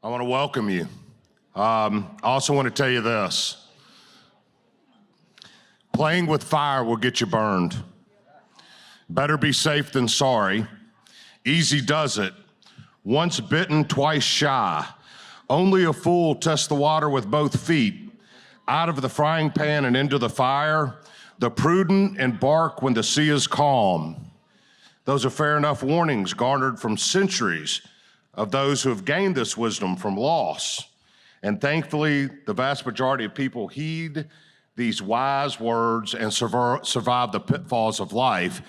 I want to welcome you. I also want to tell you this. Playing with fire will get you burned. Better be safe than sorry. Easy does it. Once bitten, twice shy. Only a fool tests the water with both feet. Out of the frying pan and into the fire. The prudent embark when the sea is calm. Those are fair enough warnings garnered from centuries of those who have gained this wisdom from loss. And thankfully, the vast majority of people heed these wise words and survive the pitfalls of life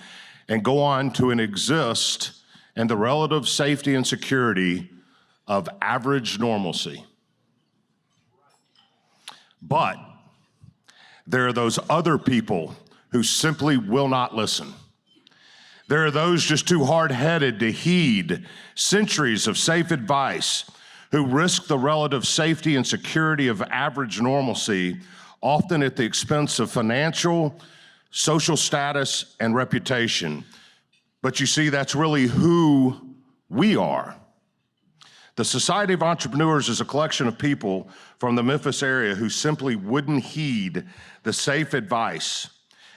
and go on to exist in the relative safety and security of average normalcy. But there are those other people who simply will not listen. There are those just too hard-headed to heed centuries of safe advice, who risk the relative safety and security of average normalcy, often at the expense of financial, social status, and reputation. But you see, that's really who we are. The Society of Entrepreneurs is a collection of people from the Memphis area who simply wouldn't heed the safe advice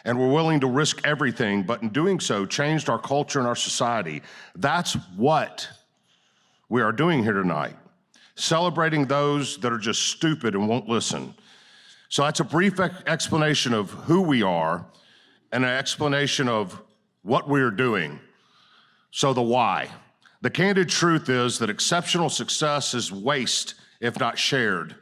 and were willing to risk everything, but in doing so, changed our culture and our society. That's what we are doing here tonight, celebrating those that are just stupid and won't listen. So that's a brief explanation of who we are and an explanation of what we're doing. So the why. The candid truth is that exceptional success is waste if not shared.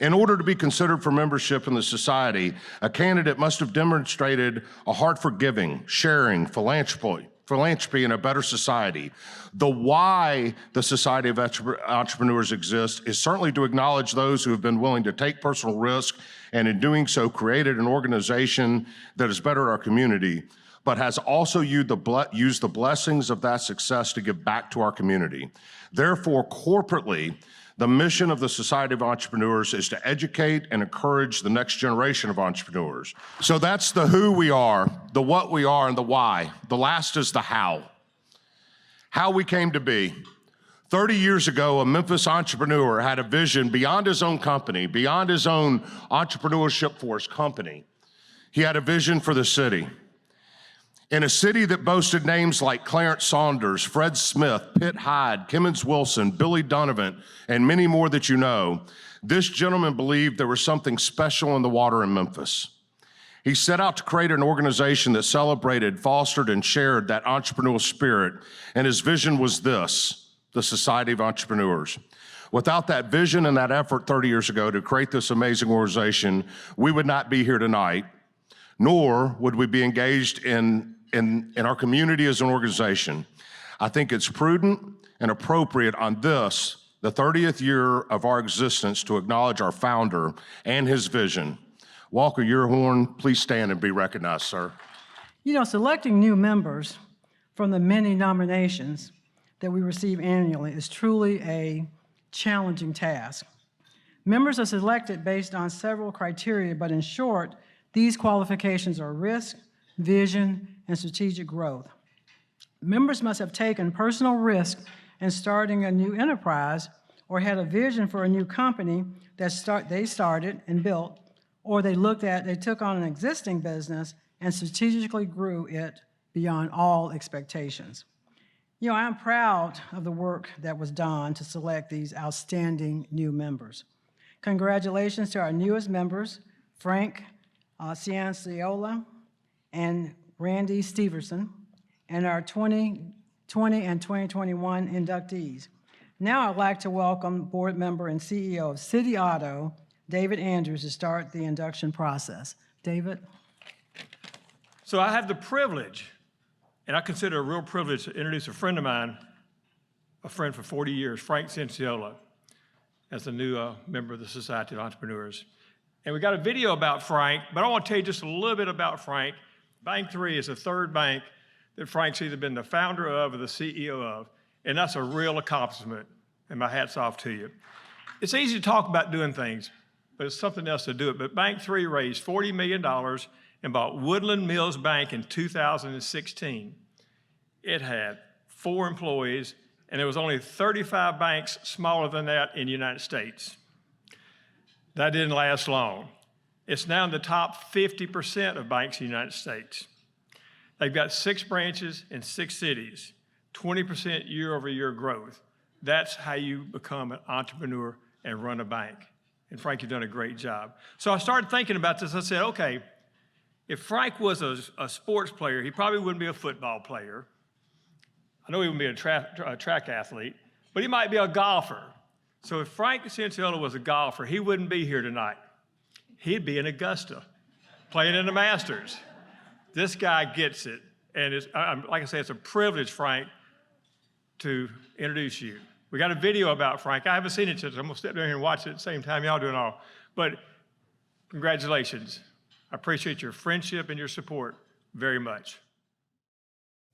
In order to be considered for membership in the society, a candidate must have demonstrated a heart for giving, sharing, philanthropy in a better society. The why the Society of Entrepreneurs exists is certainly to acknowledge those who have been willing to take personal risk and in doing so created an organization that has bettered our community, but has also used the blessings of that success to give back to our community. Therefore, corporately, the mission of the Society of Entrepreneurs is to educate and encourage the next generation of entrepreneurs. So that's the who we are, the what we are, and the why. The last is the how. How we came to be. 30 years ago, a Memphis entrepreneur had a vision beyond his own company, beyond his own entrepreneurship for his company. He had a vision for the city. In a city that boasted names like Clarence Saunders, Fred Smith, Pitt Hyde, Kemmons Wilson, Billy Donovan, and many more that you know, this gentleman believed there was something special in the water in Memphis. He set out to create an organization that celebrated, fostered, and shared that entrepreneurial spirit, and his vision was this, the Society of Entrepreneurs. Without that vision and that effort 30 years ago to create this amazing organization, we would not be here tonight, nor would we be engaged in our community as an organization. I think it's prudent and appropriate on this, the 30th year of our existence, to acknowledge our founder and his vision. Walker Yearhorn, please stand and be recognized, sir. You know, selecting new members from the many nominations that we receive annually is truly a challenging task. Members are selected based on several criteria, but in short, these qualifications are risk, vision, and strategic growth. Members must have taken personal risk in starting a new enterprise or had a vision for a new company that they started and built, or they took on an existing business and strategically grew it beyond all expectations. You know, I'm proud of the work that was done to select these outstanding new members. Congratulations to our newest members, Frank Cianciola and Randy Steverson, and our 2020 and 2021 inductees. Now I'd like to welcome board member and CEO of City Auto, David Andrews, to start the induction process. David? So I have the privilege, and I consider it a real privilege, to introduce a friend of mine, a friend for 40 years, Frank Cianciola, as the new member of the Society of Entrepreneurs. And we got a video about Frank, but I want to tell you just a little bit about Frank. Bank 3 is the third bank that Frank's either been the founder of or the CEO of, and that's a real accomplishment, and my hat's off to you. It's easy to talk about doing things, but it's something else to do it. But Bank 3 raised $40 million and bought Woodland Mills Bank in 2016. It had 4 employees and there was only 35 banks smaller than that in the United States. That didn't last long. It's now in the top 50% of banks in the United States. They've got 6 branches in 6 cities, 20% year-over-year growth. That's how you become an entrepreneur and run a bank. And Frank, you've done a great job. So I started thinking about this. I said, okay, if Frank was a sports player, he probably wouldn't be a football player. I know he wouldn't be a track athlete, but he might be a golfer. So if Frank Cianciolo was a golfer, he wouldn't be here tonight. He'd be in Augusta, playing in the Masters. This guy gets it. And it's, like I say, it's a privilege, Frank, to introduce you. We got a video about Frank. I haven't seen it yet, so I'm gonna step down here and watch it at the same time y'all doing all. But congratulations. I appreciate your friendship and your support very much.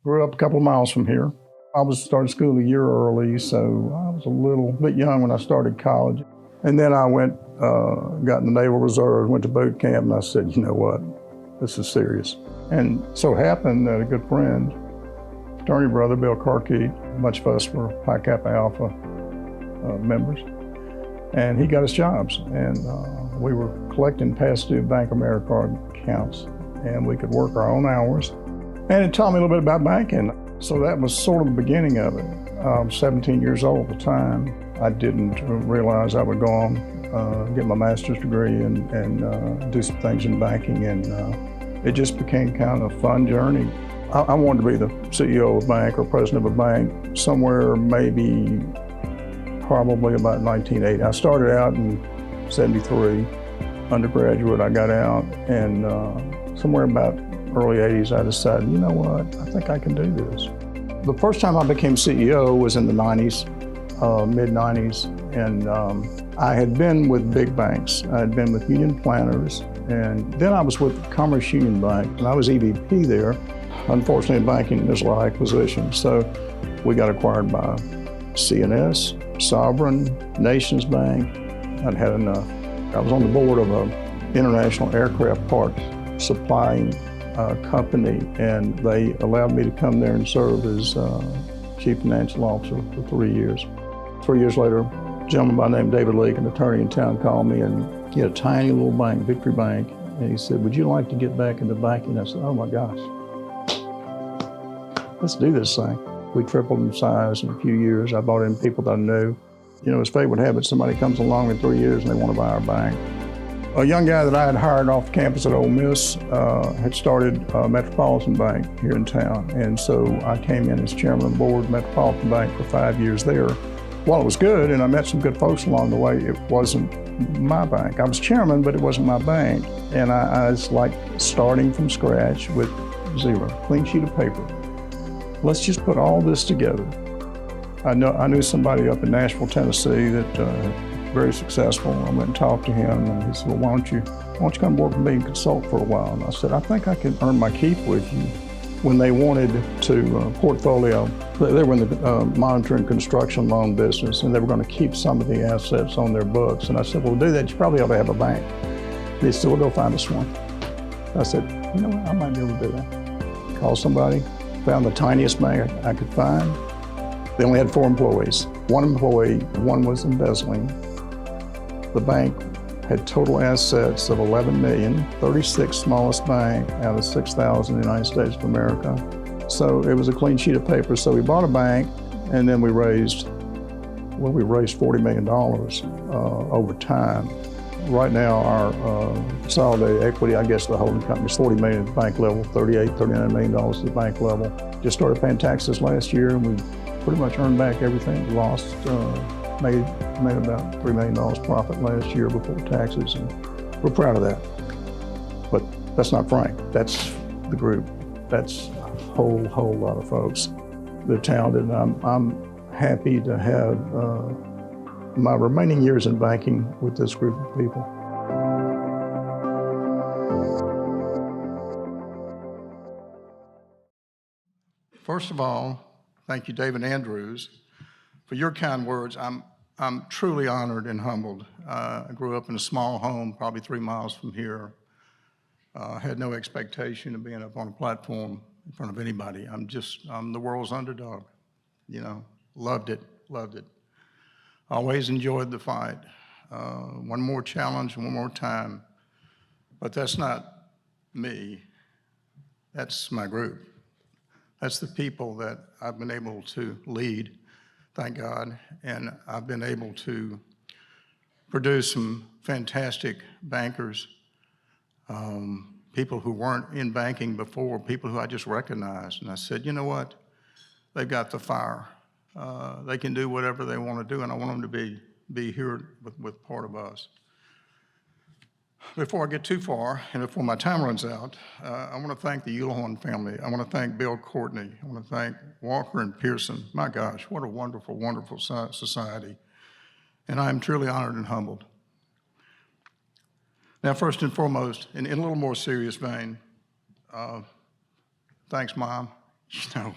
Grew up a couple of miles from here. I was starting school a year early, so I was a little bit young when I started college. And then I went, got in the Naval Reserve, went to boot camp, and I said, you know what, this is serious. And so happened that a good friend, fraternity brother, Bill Carkey, a bunch of us were Pi Kappa Alpha members, and he got us jobs. And we were collecting past due Bank of America accounts, and we could work our own hours. And it taught me a little bit about banking. So that was sort of the beginning of it. I was 17 years old at the time. I didn't realize I would go on, get my master's degree and do some things in banking, and it just became kind of a fun journey. I wanted to be the CEO of a bank or president of a bank somewhere maybe probably about 1980. I started out in 73, undergraduate, I got out, and somewhere about early 80s I decided, you know what, I think I can do this. The first time I became CEO was in the 90s, mid-90s, and I had been with big banks. I had been with Union Planters, and then I was with Commerce Union Bank, and I was EVP there. Unfortunately, in banking, there's a lot of acquisitions, so we got acquired by CNS, Sovereign, Nations Bank. I'd had enough. I was on the board of an international aircraft parts supplying company, and they allowed me to come there and serve as Chief Financial Officer for 3 years. 3 years later, a gentleman by the name of David Leake, an attorney in town, called me, and he had a tiny little bank, Victory Bank, and he said, would you like to get back into banking? I said, oh my gosh, let's do this thing. We tripled in size in a few years. I brought in people that I knew. You know, as fate would have it, somebody comes along in 3 years and they want to buy our bank. A young guy that I had hired off campus at Ole Miss had started Metropolitan Bank here in town. And so I came in as chairman of the board of Metropolitan Bank for 5 years there. While it was good, and I met some good folks along the way, it wasn't my bank. I was chairman, but it wasn't my bank. And I was like starting from scratch with zero, clean sheet of paper. Let's just put all this together. I knew somebody up in Nashville, Tennessee that very successful. I went and talked to him, and he said, well, why don't you come work with me and consult for a while? And I said, I think I can earn my keep with you. When they wanted to portfolio, they were in the monitoring construction loan business, and they were going to keep some of the assets on their books. And I said, well, to do that, you probably ought to have a bank. They said, well, go find us one. I said, you know what, I might be able to do that. Called somebody, found the tiniest bank I could find. They only had 4 employees. One employee, one was embezzling. The bank had total assets of $11 million, 36th smallest bank out of 6,000 in the United States of America. So it was a clean sheet of paper. So we bought a bank, and then we raised $40 million over time. Right now, our consolidated equity, I guess the holding company is $40 million at the bank level, $39 million at the bank level. Just started paying taxes last year, and we pretty much earned back everything we lost. Made about $3 million profit last year before taxes, and we're proud of that. But that's not Frank, that's the group. That's a whole lot of folks. They're talented, and I'm happy to have my remaining years in banking with this group of people. First of all, thank you, David Andrews, for your kind words. I'm truly honored and humbled. I grew up in a small home, probably 3 miles from here. Had no expectation of being up on a platform in front of anybody. I'm the world's underdog, you know. Loved it, loved it. Always enjoyed the fight. One more challenge, one more time. But that's not me. That's my group. That's the people that I've been able to lead, thank God, and I've been able to produce some fantastic bankers, people who weren't in banking before, people who I just recognized. And I said, you know what? They've got the fire. They can do whatever they want to do, and I want them to be here with part of us. Before I get too far, and before my time runs out, I want to thank the Ullhorn family. I want to thank Bill Courtney. I want to thank Walker and Pearson. My gosh, what a wonderful, wonderful society. And I am truly honored and humbled. Now, first and foremost, in a little more serious vein, thanks, Mom. You know,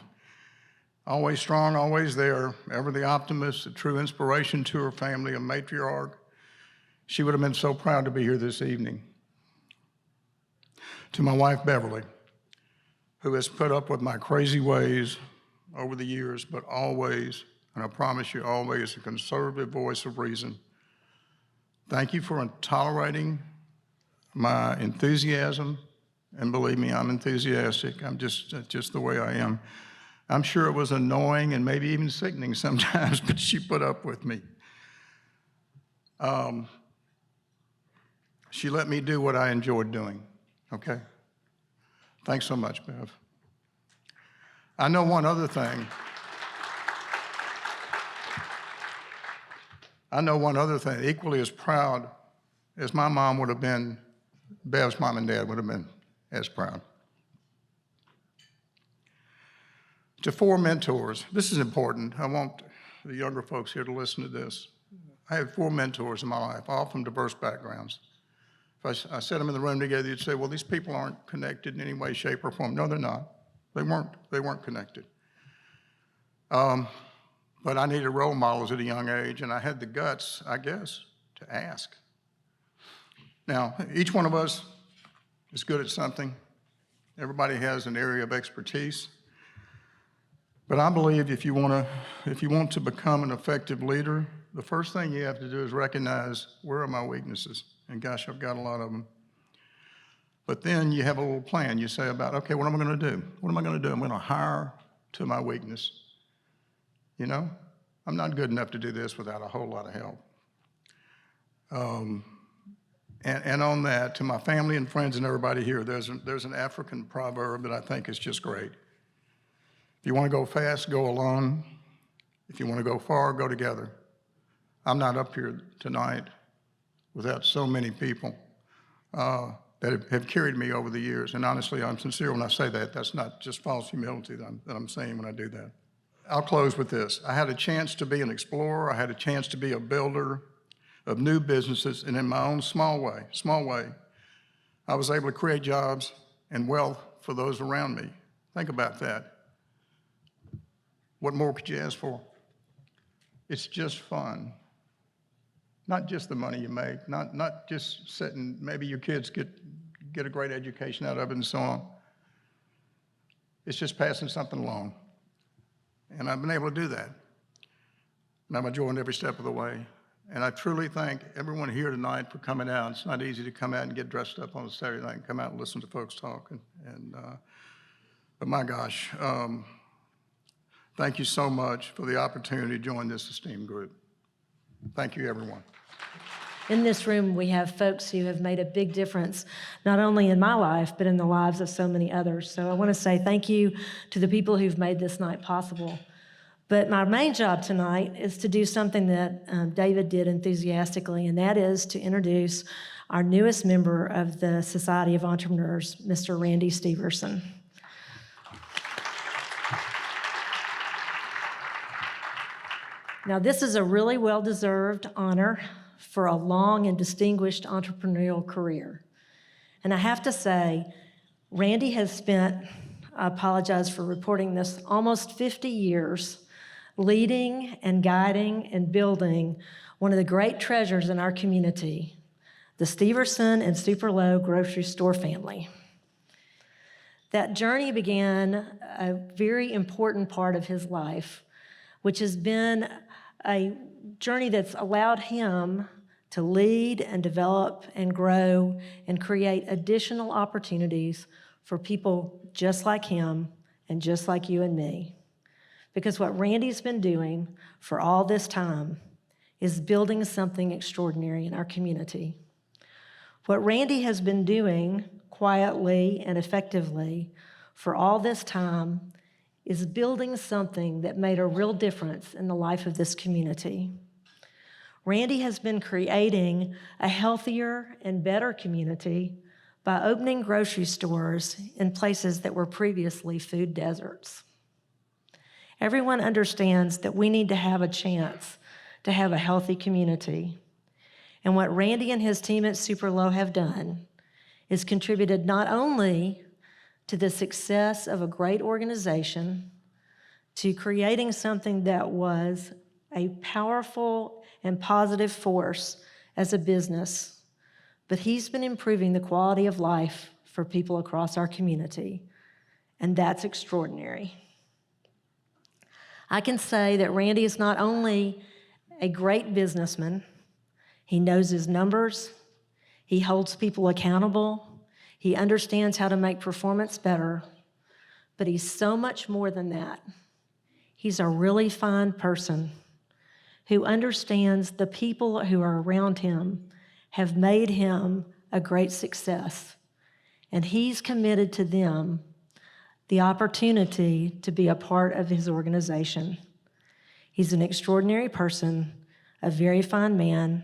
always strong, always there, ever the optimist, a true inspiration to her family, a matriarch. She would have been so proud to be here this evening. To my wife, Beverly, who has put up with my crazy ways over the years, but always, and I promise you, always a conservative voice of reason. Thank you for tolerating my enthusiasm, and believe me, I'm enthusiastic. I'm just the way I am. I'm sure it was annoying and maybe even sickening sometimes, but she put up with me. She let me do what I enjoyed doing, okay? Thanks so much, Bev. I know one other thing. Equally as proud as my mom would have been, Bev's mom and dad would have been as proud. To 4 mentors, this is important. I want the younger folks here to listen to this. I had 4 mentors in my life, all from diverse backgrounds. If I set them in the room together, you'd say, well, these people aren't connected in any way, shape, or form. No, they're not. They weren't connected. But I needed role models at a young age, and I had the guts, I guess, to ask. Now, each one of us is good at something. Everybody has an area of expertise. But I believe if you want to become an effective leader, the first thing you have to do is recognize, where are my weaknesses? And gosh, I've got a lot of them. But then you have a little plan. You say about, okay, what am I going to do? What am I going to do? I'm going to hire to my weakness. You know, I'm not good enough to do this without a whole lot of help. And on that, to my family and friends and everybody here, there's an African proverb that I think is just great. If you want to go fast, go alone. If you want to go far, go together. I'm not up here tonight without so many people that have carried me over the years. And honestly, I'm sincere when I say that. That's not just false humility that I'm saying when I do that. I'll close with this. I had a chance to be an explorer. I had a chance to be a builder of new businesses, and in my own small way, I was able to create jobs and wealth for those around me. Think about that. What more could you ask for? It's just fun. Not just the money you make, not just sitting, maybe your kids get a great education out of it and so on. It's just passing something along. And I've been able to do that. And I've enjoyed every step of the way. And I truly thank everyone here tonight for coming out. It's not easy to come out and get dressed up on a Saturday night and come out and listen to folks talk. But my gosh, thank you so much for the opportunity to join this esteemed group. Thank you, everyone. In this room, we have folks who have made a big difference, not only in my life, but in the lives of so many others. So I want to say thank you to the people who've made this night possible. But my main job tonight is to do something that David did enthusiastically, and that is to introduce our newest member of the Society of Entrepreneurs, Mr. Randy Steverson. Now, this is a really well-deserved honor for a long and distinguished entrepreneurial career. And I have to say, Randy has spent, I apologize for reporting this, almost 50 years leading and guiding and building one of the great treasures in our community, the Steverson and Super Low grocery store family. That journey began a very important part of his life which has been a journey that's allowed him to lead and develop and grow and create additional opportunities for people just like him and just like you and me. Because what Randy's been doing for all this time is building something extraordinary in our community. What Randy has been doing quietly and effectively for all this time is building something that made a real difference in the life of this community. Randy has been creating a healthier and better community by opening grocery stores in places that were previously food deserts. Everyone understands that we need to have a chance to have a healthy community. And what Randy and his team at Superlow have done is contributed not only to the success of a great organization, to creating something that was a powerful and positive force as a business, but he's been improving the quality of life for people across our community, and that's extraordinary. I can say that Randy is not only a great businessman, he knows his numbers, he holds people accountable, he understands how to make performance better, but he's so much more than that. He's a really fine person who understands the people who are around him have made him a great success, and he's committed to them the opportunity to be a part of his organization. He's an extraordinary person, a very fine man.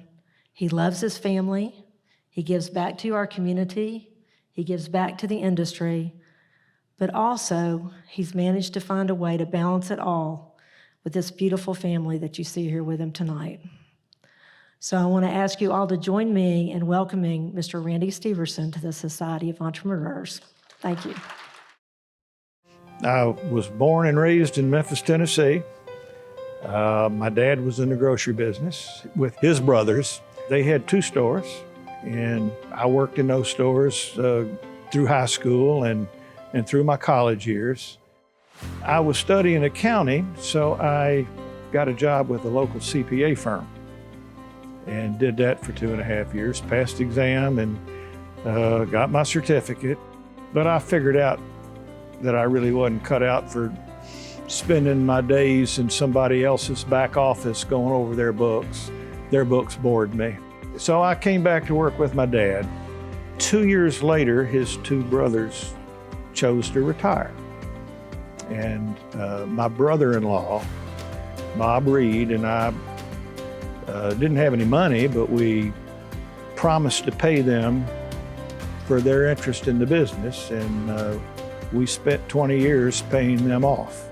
He loves his family. He gives back to our community. He gives back to the industry. But also, he's managed to find a way to balance it all with this beautiful family that you see here with him tonight. So I want to ask you all to join me in welcoming Mr. Randy Steverson to the Society of Entrepreneurs. Thank you. I was born and raised in Memphis, Tennessee. My dad was in the grocery business with his brothers. They had 2 stores, and I worked in those stores through high school and through my college years. I was studying accounting, so I got a job with a local CPA firm and did that for 2.5 years, passed the exam and got my certificate. But I figured out that I really wasn't cut out for spending my days in somebody else's back office going over their books. Their books bored me. So I came back to work with my dad. 2 years later, his 2 brothers chose to retire. And my brother-in-law, Bob Reed, and I didn't have any money, but we promised to pay them for their interest in the business, and we spent 20 years paying them off.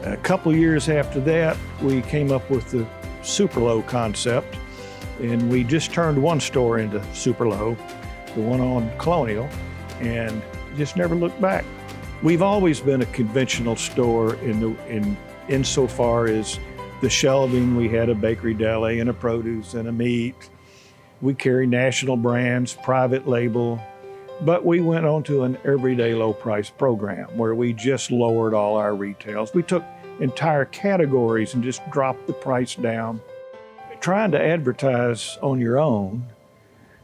A couple years after that, we came up with the Superlow concept, and we just turned 1 store into Superlow, the one on Colonial, and just never looked back. We've always been a conventional store insofar as the shelving. We had a bakery deli and a produce and a meat. We carry national brands, private label, but we went on to an everyday low price program where we just lowered all our retails. We took entire categories and just dropped the price down. Trying to advertise on your own,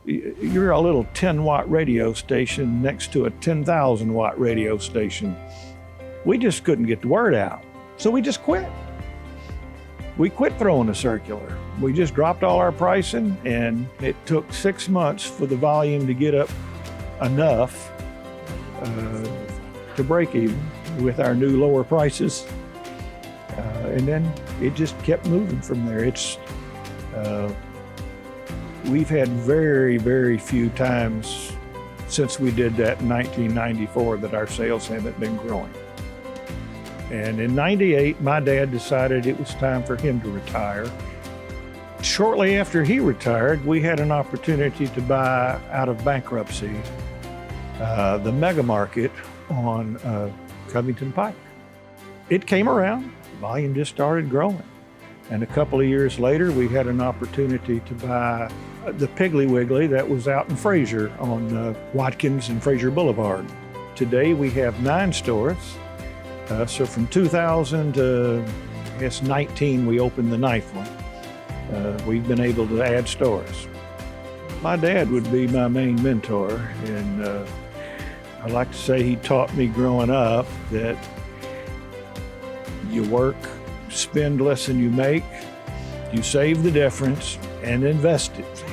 you're a little 10-watt radio station next to a 10,000-watt radio station. We just couldn't get the word out, so we just quit. We quit throwing a circular. We just dropped all our pricing, and it took 6 months for the volume to get up enough to break even with our new lower prices. And then it just kept moving from there. We've had very, very few times since we did that in 1994 that our sales haven't been growing. And in '98, my dad decided it was time for him to retire. Shortly after he retired, we had an opportunity to buy out of bankruptcy the Mega Market on Covington Pike. It came around, volume just started growing. And a couple of years later, we had an opportunity to buy the Piggly Wiggly that was out in Fraser on Watkins and Fraser Boulevard. Today we have 9 stores. So from 2000 to guess 19 we opened the ninth one. We've been able to add stores. My dad would be my main mentor, and I like to say he taught me growing up that you work, spend less than you make, you save the difference, and invest it.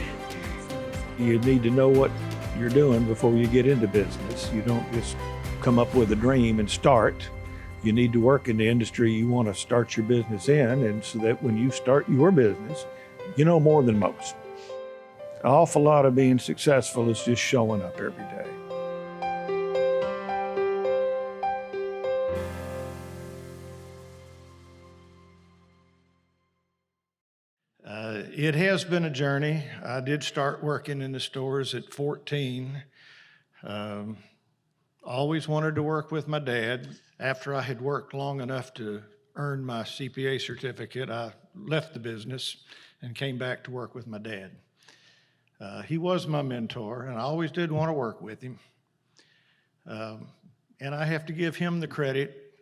You need to know what you're doing before you get into business. You don't just come up with a dream and start. You need to work in the industry you want to start your business in, and so that when you start your business, you know more than most. An awful lot of being successful is just showing up every day. It has been a journey. I did start working in the stores at 14. Always wanted to work with my dad. After I had worked long enough to earn my CPA certificate, I left the business and came back to work with my dad. He was my mentor, and I always did want to work with him. And I have to give him the credit.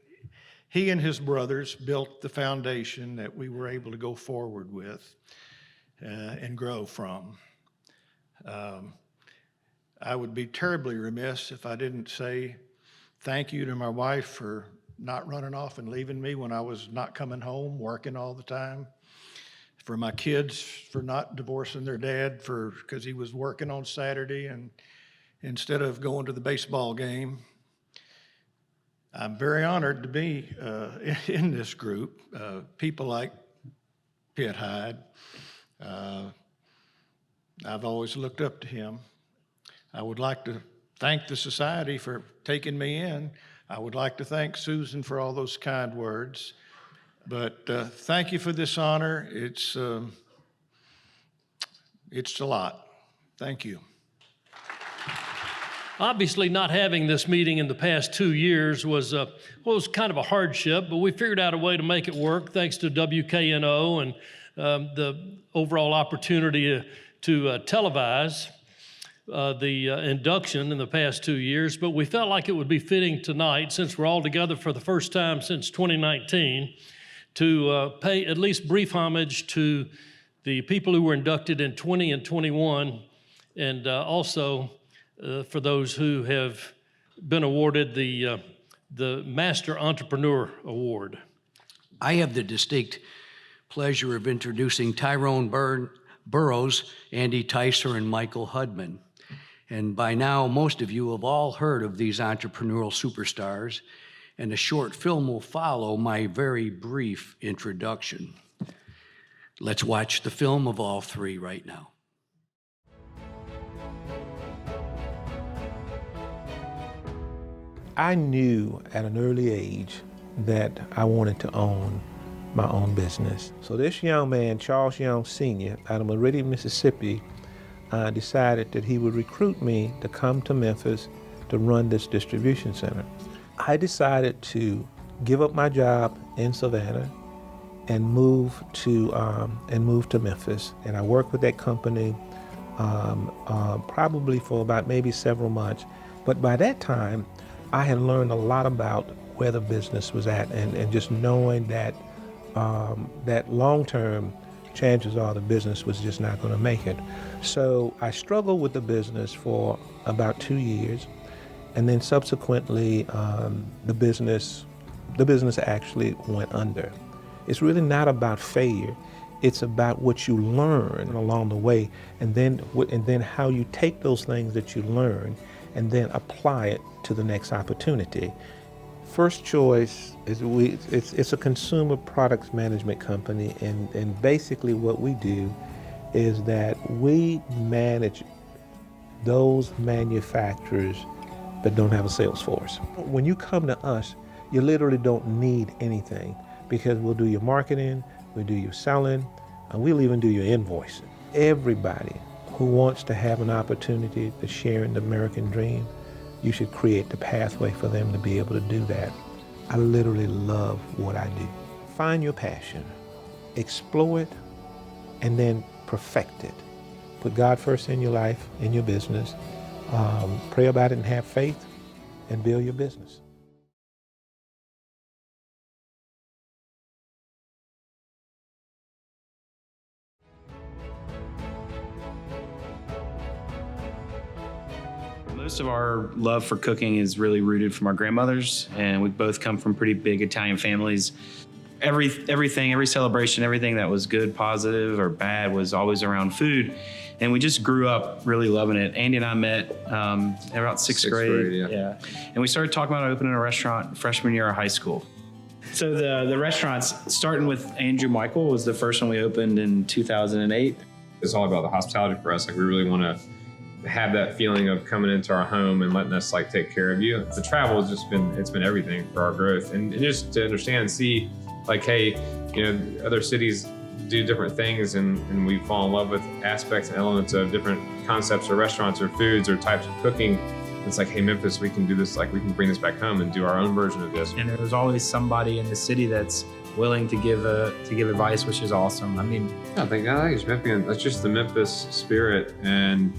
He and his brothers built the foundation that we were able to go forward with and grow from. I would be terribly remiss if I didn't say thank you to my wife for not running off and leaving me when I was not coming home, working all the time. For my kids for not divorcing their dad because he was working on Saturday and instead of going to the baseball game. I'm very honored to be in this group. People like Pitt Hyde. I've always looked up to him. I would like to thank the society for taking me in. I would like to thank Susan for all those kind words. But thank you for this honor. It's a lot. Thank you. Obviously, not having this meeting in the past 2 years was kind of a hardship, but we figured out a way to make it work thanks to WKNO and the overall opportunity to televise the induction in the past 2 years. But we felt like it would be fitting tonight, since we're all together for the first time since 2019, to pay at least brief homage to the people who were inducted in 20 and 21, and also for those who have been awarded the Master Entrepreneur Award. I have the distinct pleasure of introducing Tyrone Burrows, Andy Ticer, and Michael Hudman. And by now, most of you have all heard of these entrepreneurial superstars, and a short film will follow my very brief introduction. Let's watch the film of all three right now. I knew at an early age that I wanted to own my own business. So this young man, Charles Young Sr., out of Meridian, Mississippi, decided that he would recruit me to come to Memphis to run this distribution center. I decided to give up my job in Savannah and move to Memphis. And I worked with that company probably for about maybe several months. But by that time, I had learned a lot about where the business was at, and just knowing that that long-term, chances are the business was just not going to make it. So I struggled with the business for about 2 years, and then subsequently the business actually went under. It's really not about failure. It's about what you learn along the way, and then how you take those things that you learn and then apply it to the next opportunity. First Choice is it's a consumer products management company, and basically what we do is that we manage those manufacturers that don't have a sales force. When you come to us, you literally don't need anything, because we'll do your marketing, we'll do your selling, and we'll even do your invoicing. Everybody who wants to have an opportunity to share in the American dream, you should create the pathway for them to be able to do that. I literally love what I do. Find your passion, explore it, and then perfect it. Put God first in your life, in your business, pray about it and have faith, and build your business. Most of our love for cooking is really rooted from our grandmothers, and we both come from pretty big Italian families. Everything, every celebration, everything that was good, positive, or bad was always around food. And we just grew up really loving it. Andy and I met in about sixth grade. Yeah. And we started talking about opening a restaurant freshman year of high school. So the restaurants, starting with Andrew Michael, was the first one we opened in 2008. It's all about the hospitality for us. Like, we really want to have that feeling of coming into our home and letting us like take care of you. The travel has just been everything for our growth, and just to understand and see like, hey, other cities do different things, and we fall in love with aspects and elements of different concepts or restaurants or foods or types of cooking. It's like, hey, Memphis, we can do this, like we can bring this back home and do our own version of this. And there's always somebody in the city that's willing to give advice, which is awesome. I mean, I think it's Memphian. That's just the Memphis spirit, and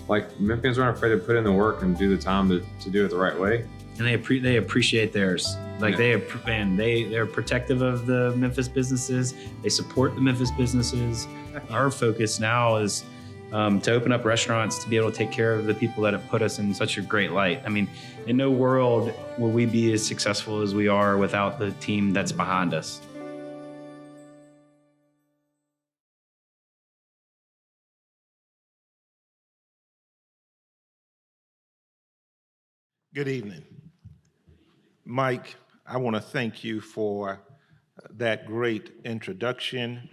like Memphians aren't afraid to put in the work and do the time to do it the right way. And they appreciate theirs. Like they're protective of the Memphis businesses. They support the Memphis businesses. Our focus now is to open up restaurants to be able to take care of the people that have put us in such a great light. I mean, in no world will we be as successful as we are without the team that's behind us. Good evening. Mike, I want to thank you for that great introduction.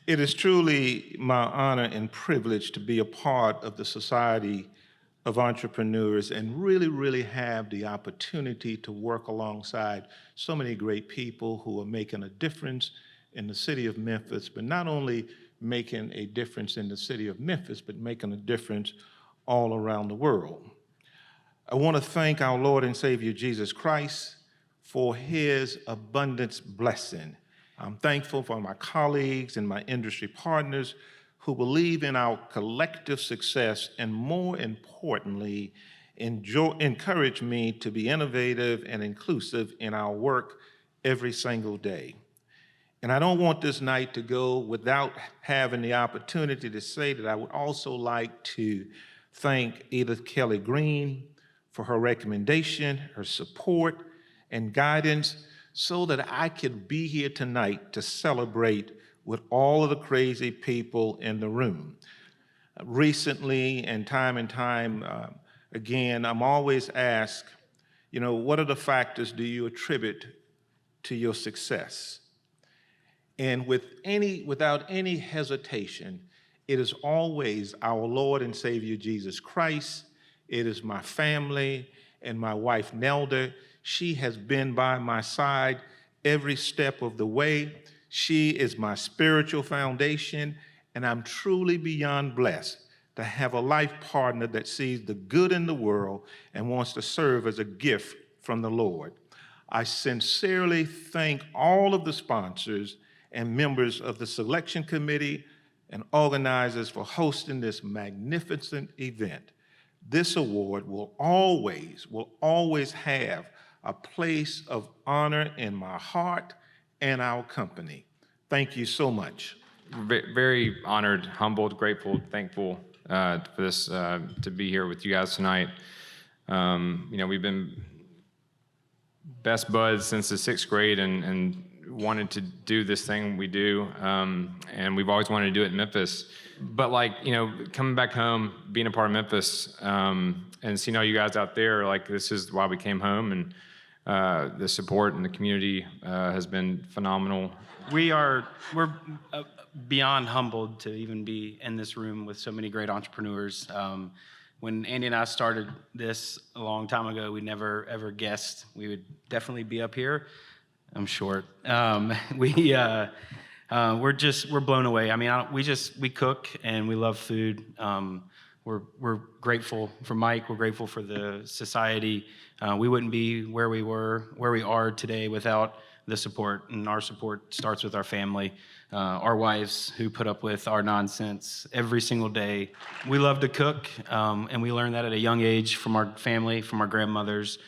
It is truly my honor and privilege to be a part of the Society of Entrepreneurs and really have the opportunity to work alongside so many great people who are making a difference in the city of Memphis, but not only making a difference in the city of Memphis, but making a difference all around the world. I want to thank our Lord and Savior Jesus Christ for his abundant blessing. I'm thankful for my colleagues and my industry partners who believe in our collective success and, more importantly, encourage me to be innovative and inclusive in our work every single day. And I don't want this night to go without having the opportunity to say that I would also like to thank Edith Kelly Green for her recommendation, her support, and guidance so that I could be here tonight to celebrate with all of the crazy people in the room. Recently, and time again, I'm always asked, what are the factors do you attribute to your success? And without any hesitation, it is always our Lord and Savior Jesus Christ. It is my family and my wife, Nelda. She has been by my side every step of the way. She is my spiritual foundation, and I'm truly beyond blessed to have a life partner that sees the good in the world and wants to serve as a gift from the Lord. I sincerely thank all of the sponsors and members of the selection committee and organizers for hosting this magnificent event. This award will always have a place of honor in my heart and our company. Thank you so much. Very honored, humbled, grateful, thankful for this, to be here with you guys tonight. We've been best buds since the sixth grade and wanted to do this thing we do, and we've always wanted to do it in Memphis. But coming back home, being a part of Memphis, and seeing all you guys out there, this is why we came home, and the support in the community has been phenomenal. We're beyond humbled to even be in this room with so many great entrepreneurs. When Andy and I started this a long time ago, we never ever guessed we would definitely be up here. I'm short. We're blown away. I mean, we cook and we love food. We're grateful for Mike. We're grateful for the society. We wouldn't be where we are today without the support, and our support starts with our family, our wives who put up with our nonsense every single day. We love to cook, and we learned that at a young age from our family, from our grandmothers,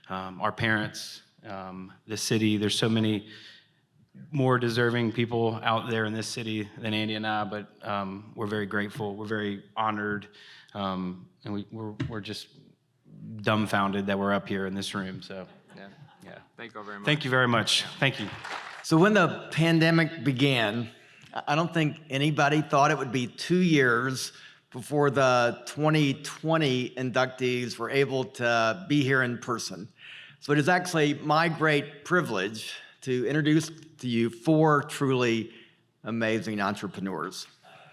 our parents, the city. There's so many more deserving people out there in this city than Andy and I, but we're very grateful. We're very honored, and we're just dumbfounded that we're up here in this room. So, yeah. Thank you all very much. Thank you very much. Thank you. So when the pandemic began, I don't think anybody thought it would be 2 years before the 2020 inductees were able to be here in person. So it is actually my great privilege to introduce to you 4 truly amazing entrepreneurs.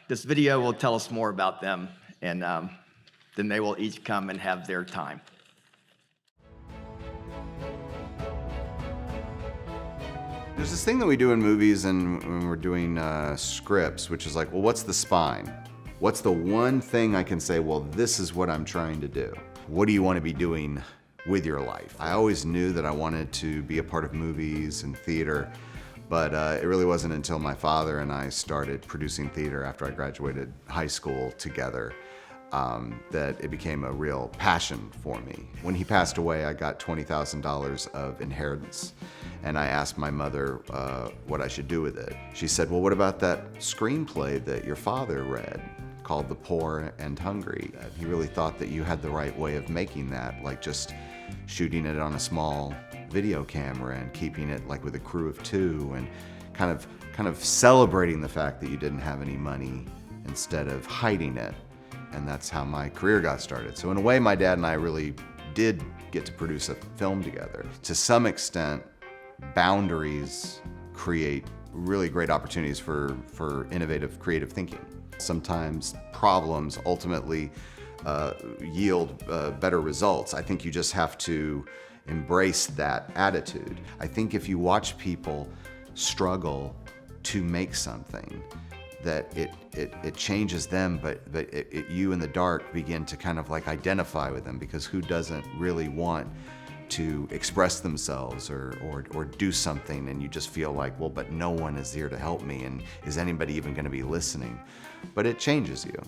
This video will tell us more about them, and then they will each come and have their time. There's this thing that we do in movies and when we're doing scripts, which is like, well, what's the spine? What's the one thing I can say, well, this is what I'm trying to do? What do you want to be doing with your life? I always knew that I wanted to be a part of movies and theater, but it really wasn't until my father and I started producing theater after I graduated high school together that it became a real passion for me. When he passed away, I got $20,000 of inheritance, and I asked my mother what I should do with it. She said, well, what about that screenplay that your father read called The Poor and Hungry? He really thought that you had the right way of making that, like just shooting it on a small video camera and keeping it like with a crew of 2 and kind of celebrating the fact that you didn't have any money instead of hiding it. And that's how my career got started. So in a way, my dad and I really did get to produce a film together. To some extent, boundaries create really great opportunities for innovative, creative thinking. Sometimes problems ultimately yield better results. I think you just have to embrace that attitude. I think if you watch people struggle to make something, that it changes them, but you in the dark begin to kind of like identify with them, because who doesn't really want to express themselves or do something, and you just feel like, well, but no one is here to help me, and is anybody even going to be listening? But it changes you.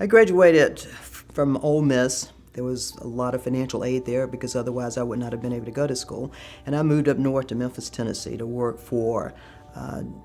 I graduated from Ole Miss. There was a lot of financial aid there because otherwise I would not have been able to go to school. And I moved up north to Memphis, Tennessee to work for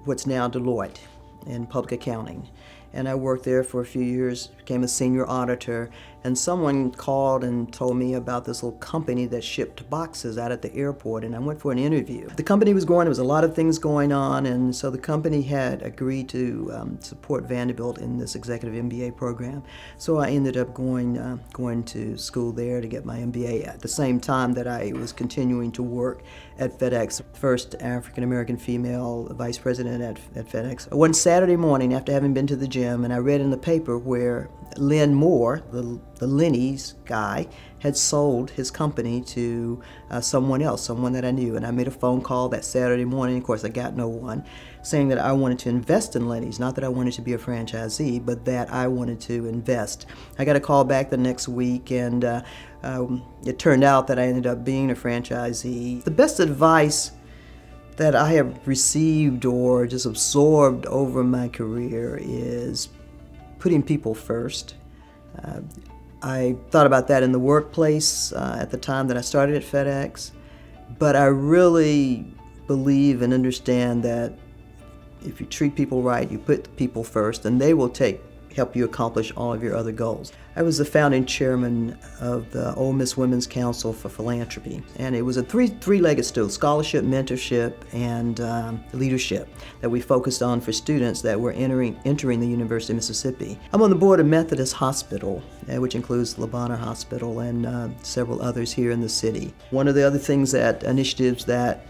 what's now Deloitte in public accounting. And I worked there for a few years, became a senior auditor, and someone called and told me about this little company that shipped boxes out at the airport, and I went for an interview. The company was growing, there was a lot of things going on, and so the company had agreed to support Vanderbilt in this executive MBA program. So I ended up going to school there to get my MBA at the same time that I was continuing to work at FedEx, first African-American female vice president at FedEx. One Saturday morning, after having been to the gym, and I read in the paper where Lynn Moore, the Lenny's guy, had sold his company to someone else, someone that I knew. And I made a phone call that Saturday morning. Of course, I got no one, saying that I wanted to invest in Lenny's. Not that I wanted to be a franchisee, but that I wanted to invest. I got a call back the next week, and it turned out that I ended up being a franchisee. The best advice that I have received or just absorbed over my career is putting people first. I thought about that in the workplace at the time that I started at FedEx, but I really believe and understand that if you treat people right, you put people first, and they will help you accomplish all of your other goals. I was the founding chairman of the Ole Miss Women's Council for Philanthropy, and it was a three-legged stool: scholarship, mentorship, and leadership that we focused on for students that were entering the University of Mississippi. I'm on the board of Methodist Hospital, which includes La Bonheur Hospital and several others here in the city. One of the other initiatives that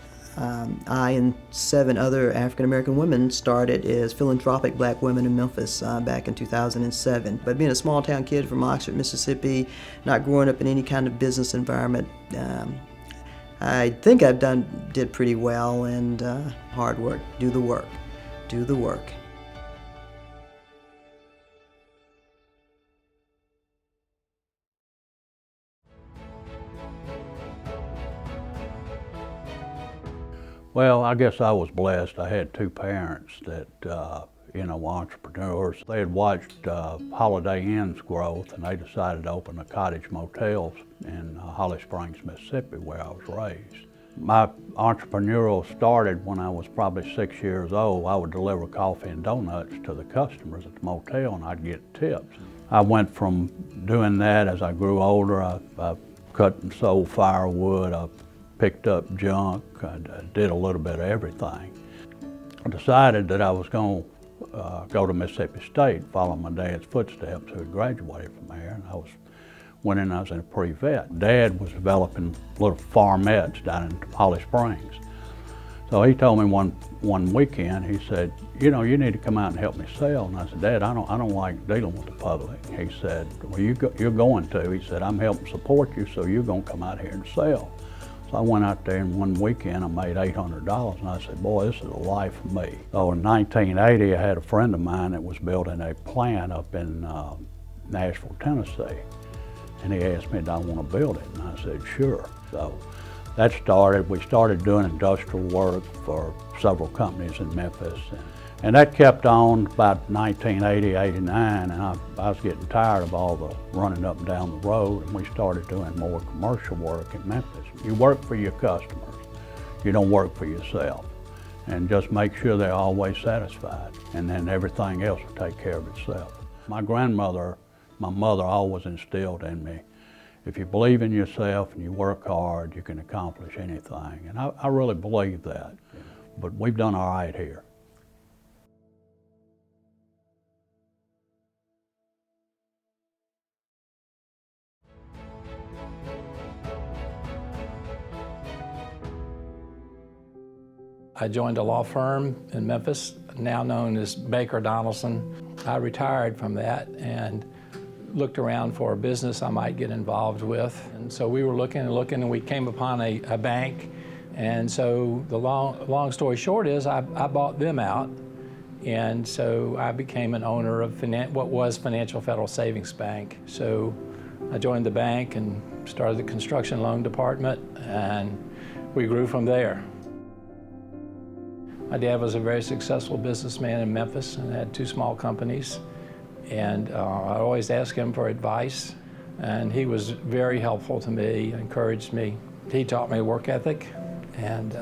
I and 7 other African-American women started is Philanthropic Black Women in Memphis back in 2007. But being a small-town kid from Oxford, Mississippi, not growing up in any kind of business environment, I think did pretty well, and hard work, do the work, do the work. Well, I guess I was blessed. I had 2 parents that, were entrepreneurs. They had watched Holiday Inn's growth, and they decided to open a cottage motels in Holly Springs, Mississippi, where I was raised. My entrepreneurial started when I was probably 6 years old. I would deliver coffee and donuts to the customers at the motel, and I'd get tips. I went from doing that as I grew older. I cut and sold firewood, I picked up junk, I did a little bit of everything. I decided that I was going to go to Mississippi State, follow my dad's footsteps, who had graduated from there, and I went in, I was in a pre-vet. Dad was developing little farmettes down in Holly Springs. So he told me one weekend, he said, you know, you need to come out and help me sell. And I said, Dad, I don't like dealing with the public. He said, well, you're going to. He said, I'm helping support you, so you're going to come out here and sell. So I went out there, and one weekend I made $800, and I said, boy, this is a life for me. So in 1980, I had a friend of mine that was building a plant up in Nashville, Tennessee. And he asked me, do I want to build it? And I said, sure. So that started, we started doing industrial work for several companies in Memphis. And that kept on about 1980, 89, and I was getting tired of all the running up and down the road, and we started doing more commercial work in Memphis. You work for your customers. You don't work for yourself. And just make sure they're always satisfied, and then everything else will take care of itself. My grandmother, my mother always instilled in me, if you believe in yourself and you work hard, you can accomplish anything. And I really believe that. But we've done all right here. I joined a law firm in Memphis, now known as Baker Donaldson. I retired from that and looked around for a business I might get involved with. And so we were looking and we came upon a bank. And so the long story short is I bought them out. And so I became an owner of what was Financial Federal Savings Bank. So I joined the bank and started the construction loan department, and we grew from there. My dad was a very successful businessman in Memphis and had 2 small companies. And I always asked him for advice, and he was very helpful to me, encouraged me. He taught me work ethic, and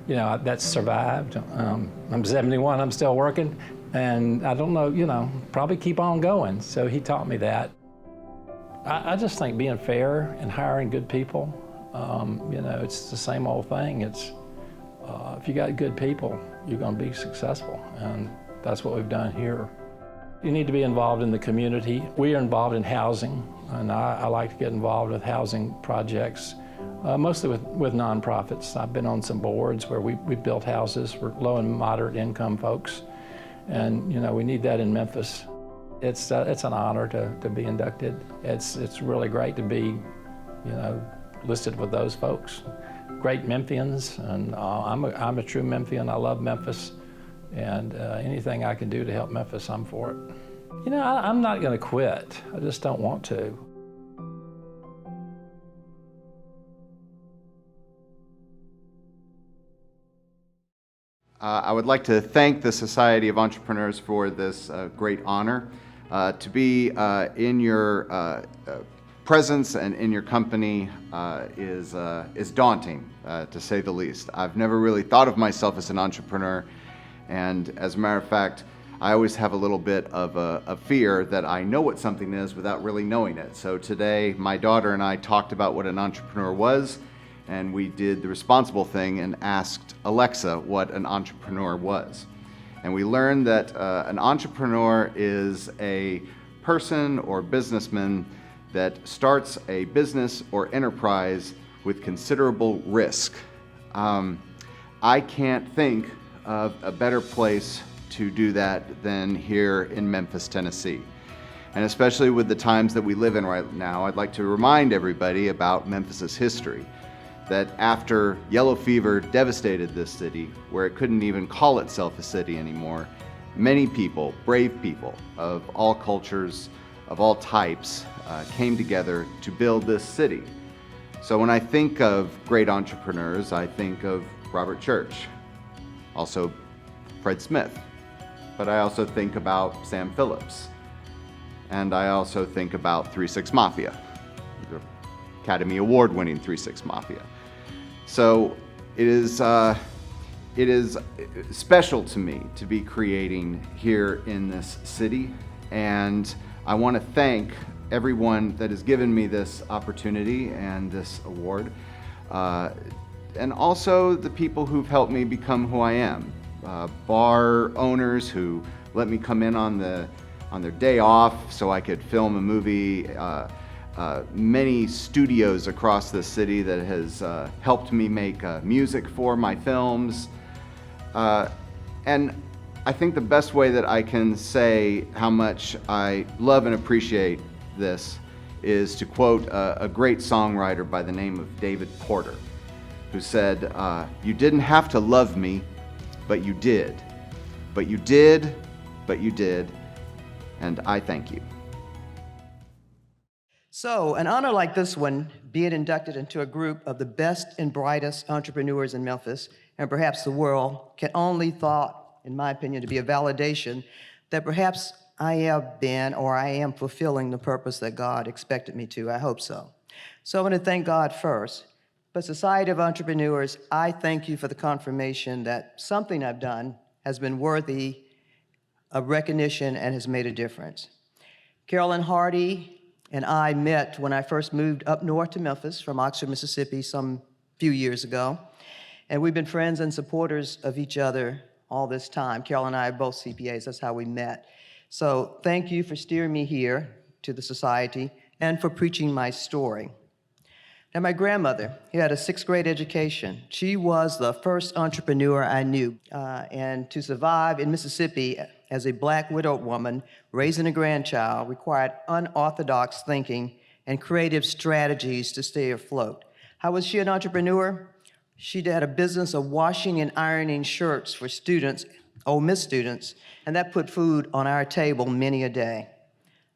you know, that's survived. I'm 71, I'm still working, and I don't know, you know, probably keep on going. So he taught me that. I just think being fair and hiring good people, you know, it's the same old thing. It's if you got good people, you're going to be successful, and that's what we've done here. You need to be involved in the community. We are involved in housing, and I like to get involved with housing projects, mostly with nonprofits. I've been on some boards where we built houses for low and moderate income folks, and you know, we need that in Memphis. It's an honor to be inducted. It's really great to be, you know, listed with those folks. Great Memphians, and I'm a true Memphian. I love Memphis, and anything I can do to help Memphis, I'm for it. You know, I'm not going to quit. I just don't want to. I would like to thank the Society of Entrepreneurs for this great honor. To be in your presence and in your company is daunting, to say the least. I've never really thought of myself as an entrepreneur, and as a matter of fact, I always have a little bit of a fear that I know what something is without really knowing it. So today, my daughter and I talked about what an entrepreneur was, and we did the responsible thing and asked Alexa what an entrepreneur was. And we learned that an entrepreneur is a person or businessman that starts a business or enterprise with considerable risk. I can't think of a better place to do that than here in Memphis, Tennessee. And especially with the times that we live in right now, I'd like to remind everybody about Memphis's history. That after yellow fever devastated this city, where it couldn't even call itself a city anymore, many people, brave people of all cultures, of all types, came together to build this city. So when I think of great entrepreneurs, I think of Robert Church, also Fred Smith, but I also think about Sam Phillips, and I also think about 3 6 Mafia, the Academy Award-winning 3 6 Mafia. So it is special to me to be creating here in this city, and I want to thank everyone that has given me this opportunity and this award, and also the people who've helped me become who I am. Bar owners who let me come in on their day off so I could film a movie. Many studios across the city that has helped me make music for my films. And I think the best way that I can say how much I love and appreciate this is to quote a great songwriter by the name of David Porter, who said, "You didn't have to love me, but you did. But you did, but you did, and I thank you." So, an honor like this one, being inducted into a group of the best and brightest entrepreneurs in Memphis, and perhaps the world, can only thought, in my opinion, to be a validation that perhaps I have been or I am fulfilling the purpose that God expected me to. I hope so. So I want to thank God first. But Society of Entrepreneurs, I thank you for the confirmation that something I've done has been worthy of recognition and has made a difference. Carolyn Hardy and I met when I first moved up north to Memphis from Oxford, Mississippi, some few years ago. And we've been friends and supporters of each other all this time. Carolyn and I are both CPAs, that's how we met. So thank you for steering me here to the society and for preaching my story. Now, my grandmother, who had a 6th grade education, she was the first entrepreneur I knew. And to survive in Mississippi as a Black widowed woman raising a grandchild required unorthodox thinking and creative strategies to stay afloat. How was she an entrepreneur? She had a business of washing and ironing shirts for students, Ole Miss students, and that put food on our table many a day.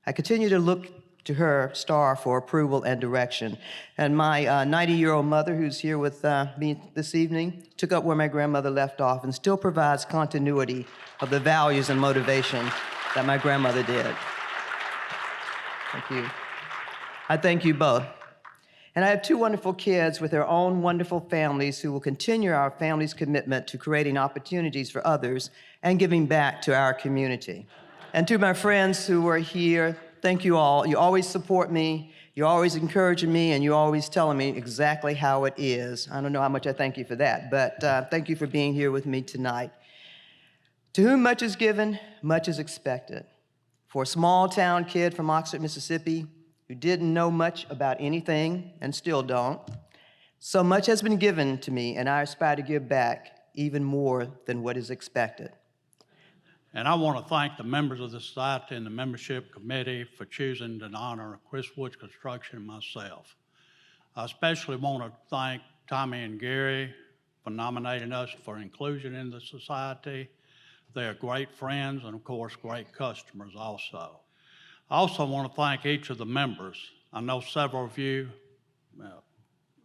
I continue to look to her star for approval and direction. And my 90-year-old mother, who's here with me this evening, took up where my grandmother left off and still provides continuity of the values and motivation that my grandmother did. Thank you. I thank you both. And I have 2 wonderful kids with their own wonderful families who will continue our family's commitment to creating opportunities for others and giving back to our community. And to my friends who are here, thank you all. You always support me, you're always encouraging me, and you're always telling me exactly how it is. I don't know how much I thank you for that, but thank you for being here with me tonight. To whom much is given, much is expected. For a small town kid from Oxford, Mississippi, who didn't know much about anything and still don't, so much has been given to me, and I aspire to give back even more than what is expected. And I want to thank the members of the society and the membership committee for choosing to honor Chris Woods Construction and myself. I especially want to thank Tommy and Gary for nominating us for inclusion in the society. They are great friends and, of course, great customers also. I also want to thank each of the members. I know several of you,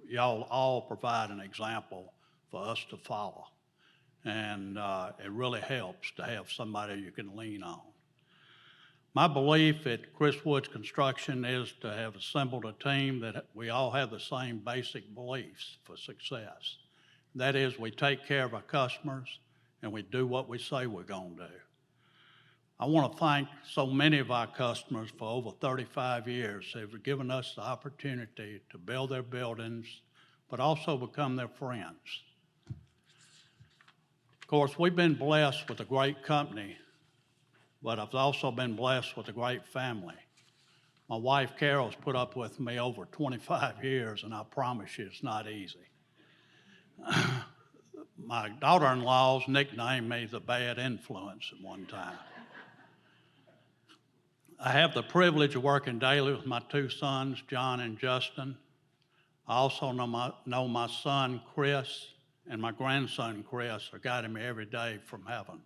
y'all all provide an example for us to follow. And it really helps to have somebody you can lean on. My belief at Chris Woods Construction is to have assembled a team that we all have the same basic beliefs for success. That is, we take care of our customers and we do what we say we're going to do. I want to thank so many of our customers for over 35 years. They've given us the opportunity to build their buildings, but also become their friends. Of course, we've been blessed with a great company, but I've also been blessed with a great family. My wife, Carol's put up with me over 25 years, and I promise you it's not easy. My daughter-in-laws nicknamed me the bad influence at one time. I have the privilege of working daily with my 2 sons, John and Justin. I also know my son, Chris, and my grandson, Chris, are guiding me every day from heaven.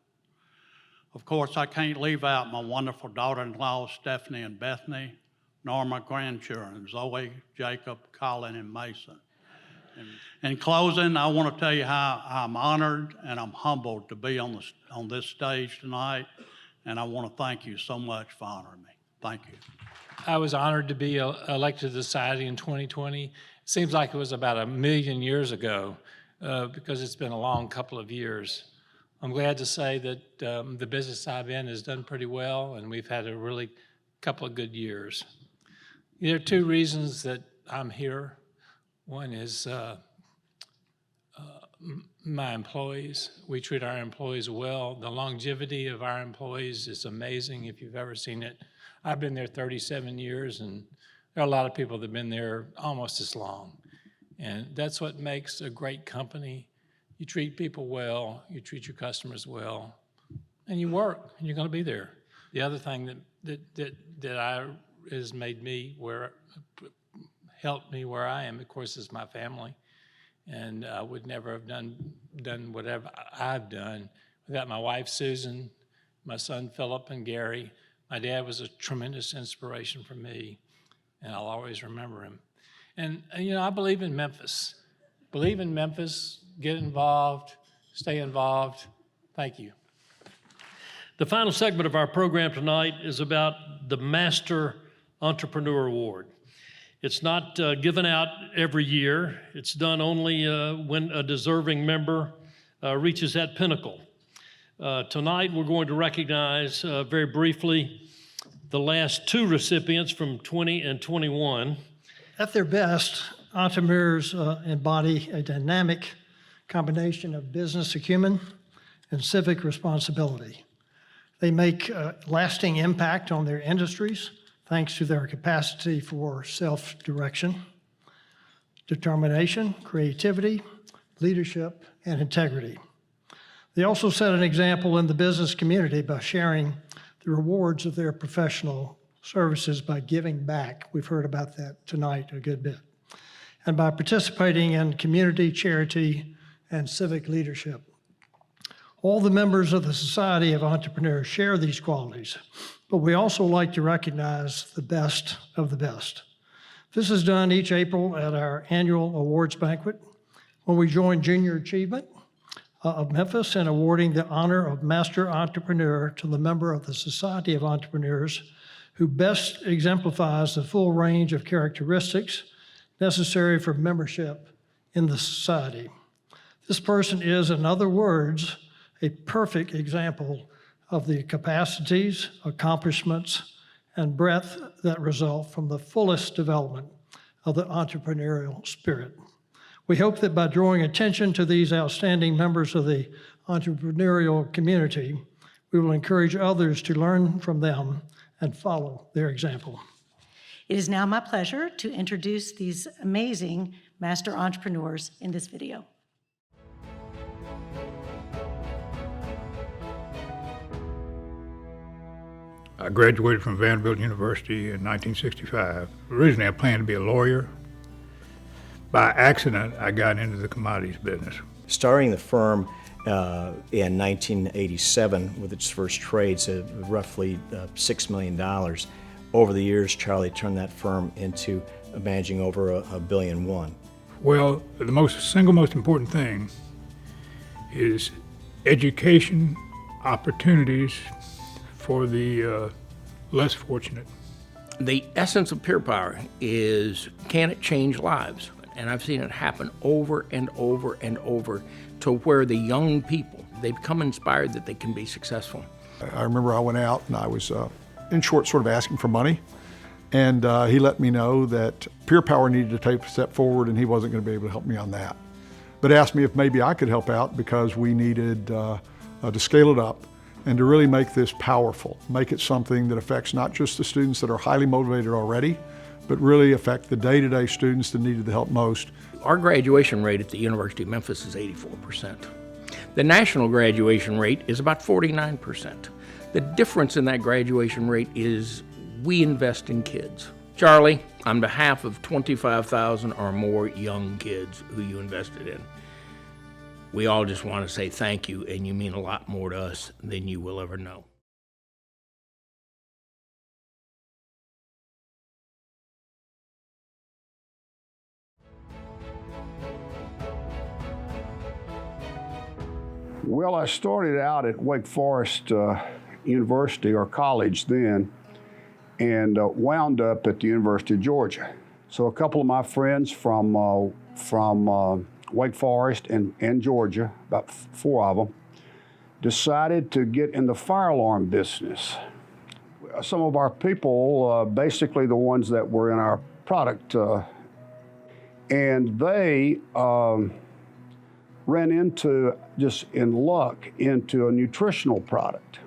Of course, I can't leave out my wonderful daughter-in-laws, Stephanie and Bethany, nor my grandchildren, Zoe, Jacob, Colin, and Mason. In closing, I want to tell you how I'm honored and I'm humbled to be on this stage tonight, and I want to thank you so much for honoring me. Thank you. I was honored to be elected to the society in 2020. Seems like it was about 1,000,000 years ago because it's been a long couple of years. I'm glad to say that the business I'm in has done pretty well, and we've had a really couple of good years. There are two reasons that I'm here. One is my employees. We treat our employees well. The longevity of our employees is amazing if you've ever seen it. I've been there 37 years, and there are a lot of people that have been there almost as long. And that's what makes a great company. You treat people well, you treat your customers well, and you work, and you're going to be there. The other thing that has made me helped me where I am, of course, is my family. And I would never have done whatever I've done without my wife, Susan, my son, Philip, and Gary. My dad was a tremendous inspiration for me, and I'll always remember him. And you know, I believe in Memphis. Believe in Memphis, get involved, stay involved. Thank you. The final segment of our program tonight is about the Master Entrepreneur Award. It's not given out every year. It's done only when a deserving member reaches that pinnacle. Tonight, we're going to recognize very briefly the last two recipients from 20 and 21. At their best, entrepreneurs embody a dynamic combination of business acumen and civic responsibility. They make a lasting impact on their industries thanks to their capacity for self-direction, determination, creativity, leadership, and integrity. They also set an example in the business community by sharing the rewards of their professional services by giving back. We've heard about that tonight a good bit. And by participating in community, charity, and civic leadership. All the members of the Society of Entrepreneurs share these qualities, but we also like to recognize the best of the best. This is done each April at our annual awards banquet, when we join Junior Achievement of Memphis in awarding the honor of Master Entrepreneur to the member of the Society of Entrepreneurs who best exemplifies the full range of characteristics necessary for membership in the society. This person is, in other words, a perfect example of the capacities, accomplishments, and breadth that result from the fullest development of the entrepreneurial spirit. We hope that by drawing attention to these outstanding members of the entrepreneurial community, we will encourage others to learn from them and follow their example. It is now my pleasure to introduce these amazing master entrepreneurs in this video. I graduated from Vanderbilt University in 1965. Originally, I planned to be a lawyer. By accident, I got into the commodities business. Starting the firm in 1987 with its first trades at roughly $6 million. Over the years, Charlie turned that firm into managing over $1.1 billion. Well, the single most important thing is education opportunities for the less fortunate. The essence of peer power is, can it change lives? And I've seen it happen over and over and over to where the young people, they become inspired that they can be successful. I remember I went out and I was in short sort of asking for money. And he let me know that peer power needed to take a step forward and he wasn't going to be able to help me on that. But asked me if maybe I could help out because we needed to scale it up and to really make this powerful, make it something that affects not just the students that are highly motivated already, but really affect the day-to-day students that needed the help most. Our graduation rate at the University of Memphis is 84%. The national graduation rate is about 49%. The difference in that graduation rate is we invest in kids. Charlie, on behalf of 25,000 or more young kids who you invested in, we all just want to say thank you, and you mean a lot more to us than you will ever know. Well, I started out at Wake Forest University, or college then, and wound up at the University of Georgia. So a couple of my friends from Wake Forest and Georgia, about 4 of them, decided to get in the fire alarm business. Some of our people, basically the ones that were in our product, and they ran into, just in luck, into a nutritional product.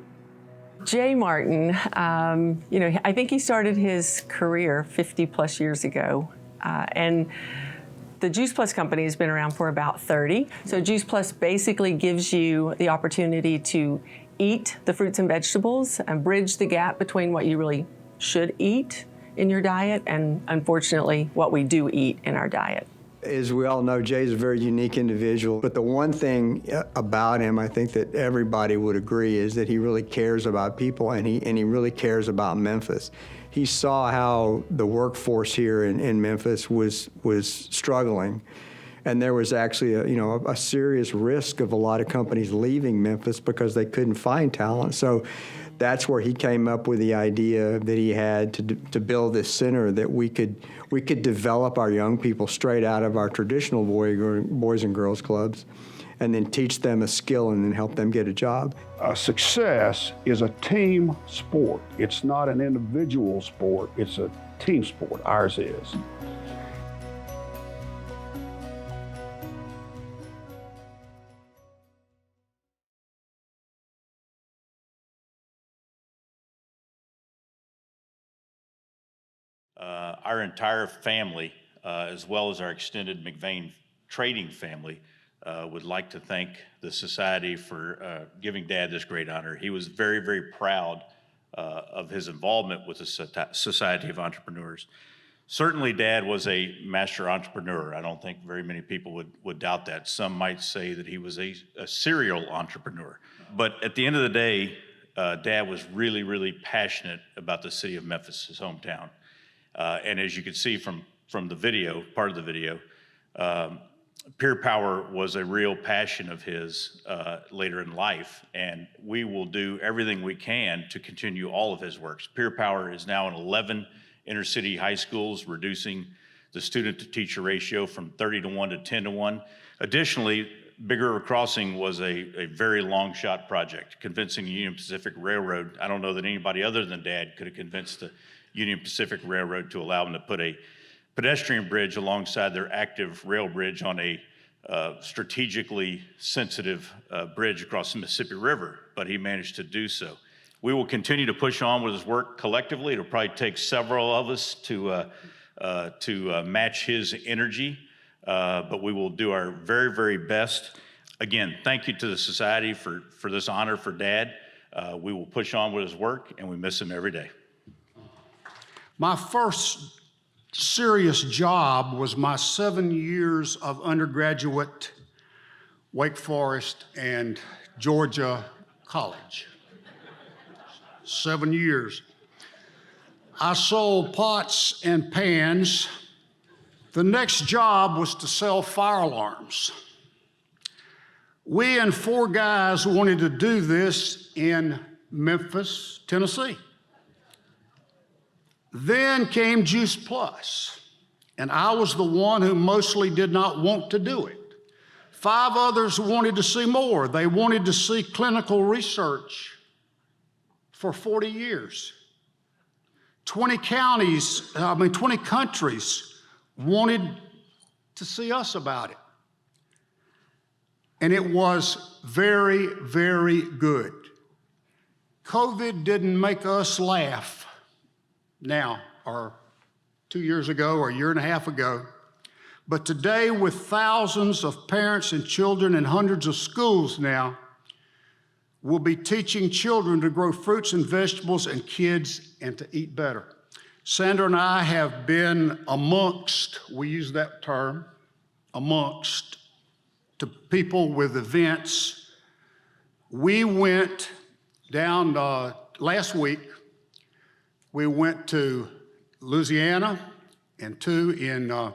Jay Martin, I think he started his career 50 plus years ago, and the Juice Plus company has been around for about 30. So Juice Plus basically gives you the opportunity to eat the fruits and vegetables and bridge the gap between what you really should eat in your diet and, unfortunately, what we do eat in our diet. As we all know, Jay's a very unique individual, but the one thing about him I think that everybody would agree is that he really cares about people, and he really cares about Memphis. He saw how the workforce here in Memphis was struggling, and there was actually a serious risk of a lot of companies leaving Memphis because they couldn't find talent. So that's where he came up with the idea that he had to build this center that we could develop our young people straight out of our traditional boys and girls clubs, and then teach them a skill and then help them get a job. Success is a team sport. It's not an individual sport, it's a team sport. Ours is. Our entire family, as well as our extended McVeigh trading family, would like to thank the Society for giving Dad this great honor. He was very, very proud of his involvement with the Society of Entrepreneurs. Certainly, Dad was a master entrepreneur. I don't think very many people would doubt that. Some might say that he was a serial entrepreneur. But at the end of the day, Dad was really, really passionate about the city of Memphis, his hometown. And as you can see from the video, part of the video, peer power was a real passion of his later in life, and we will do everything we can to continue all of his works. Peer power is now in 11 inner city high schools, reducing the student to teacher ratio from 30-to-1 to 10-to-1. Additionally, Big River Crossing was a very long shot project, convincing the Union Pacific Railroad. I don't know that anybody other than Dad could have convinced the Union Pacific Railroad to allow them to put a pedestrian bridge alongside their active rail bridge on a strategically sensitive bridge across the Mississippi River, but he managed to do so. We will continue to push on with his work collectively. It'll probably take several of us to match his energy, but we will do our very, very best. Again, thank you to the Society for this honor for Dad. We will push on with his work, and we miss him every day. My first serious job was my 7 years of undergraduate Wake Forest and Georgia College. 7 years. I sold pots and pans. The next job was to sell fire alarms. We and 4 guys wanted to do this in Memphis, Tennessee. Then came Juice Plus, and I was the one who mostly did not want to do it. 5 others wanted to see more. They wanted to see clinical research for 40 years. 20 countries wanted to see us about it. And it was very, very good. COVID didn't make us laugh now, or 2 years ago, or a year and a half ago. But today, with thousands of parents and children in hundreds of schools now, we'll be teaching children to grow fruits and vegetables and kids and to eat better. Sandra and I have been amongst, we use that term, amongst, to people with events. We went down last week. We went to Louisiana, and 2 in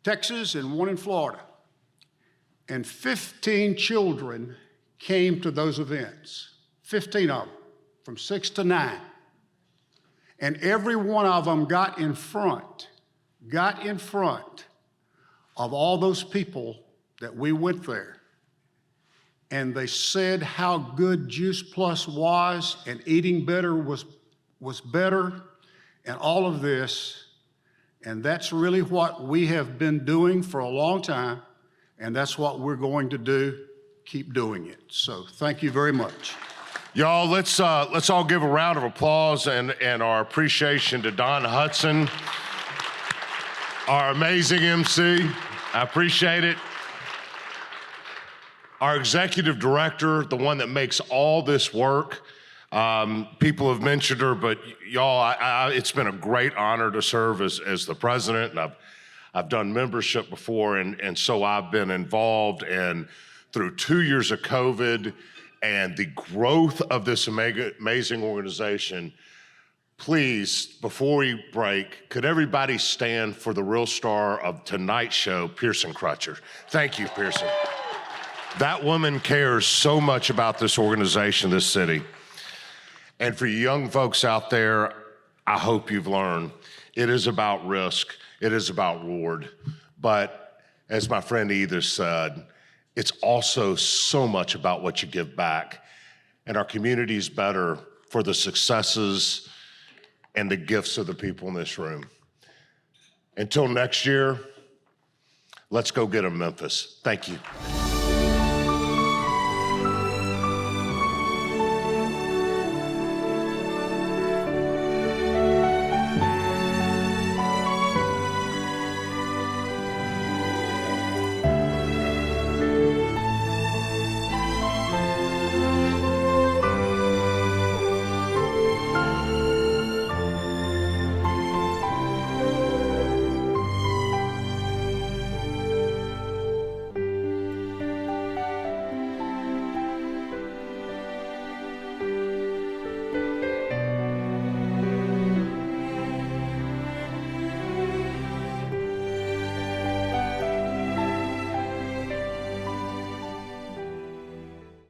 Texas, and 1 in Florida. And 15 children came to those events, 15 of them, from 6 to 9. And every one of them got in front got in front of all those people that we went there, and they said how good Juice Plus was and eating better was better and all of this, and that's really what we have been doing for a long time, and that's what we're going to do, keep doing it. So thank you very much. Y'all, let's all give a round of applause and our appreciation to Don Hudson, our amazing MC. I appreciate it. Our executive director, the one that makes all this work. People have mentioned her, but y'all, it's been a great honor to serve as the president, and I've done membership before, and so I've been involved, and through 2 years of COVID and the growth of this amazing organization. Please, before we break, could everybody stand for the real star of tonight's show, Pearson Crutcher? Thank you, Pearson. That woman cares so much about this organization, this city. And for you young folks out there, I hope you've learned it is about risk, it is about reward. But as my friend Edith said, it's also so much about what you give back. And our community is better for the successes and the gifts of the people in this room. Until next year, let's go get 'em, Memphis. Thank you.